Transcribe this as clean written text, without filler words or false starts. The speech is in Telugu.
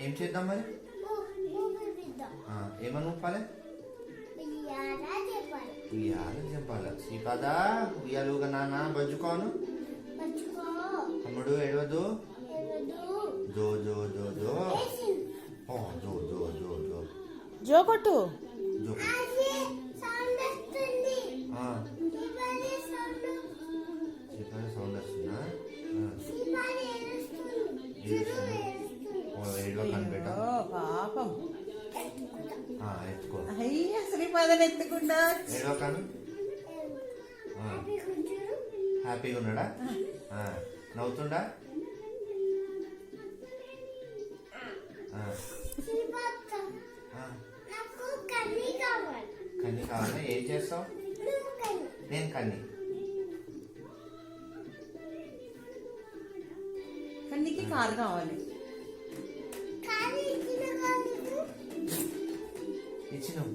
ఏం చేద్దాం మరి? ఏమని ఊపాలి? ఉయ్యాల చెప్పాలి. శ్రీపాద ఉయ్యాలుగా నాన్న బజ్జుకోను. తమ్ముడు ఎడవదు. జో జో జో జో ఓ జో జో జో జో జో కొట్టు. జో శ్రీపాద సౌండ్ వస్తుందా? ఏడవ కనిపెట్ట పాపం. ఎత్తుకో. అయ్యా శ్రీపాదని ఎత్తుకుండా ఏడవ కను. హ్యాపీగా ఉన్నాడా? నవ్వుతుండా? కన్ని కావాలా? ఏం చేస్తావు? నేను కన్ని. కన్నికి కారు కావాలి. ఇచ్చినావు.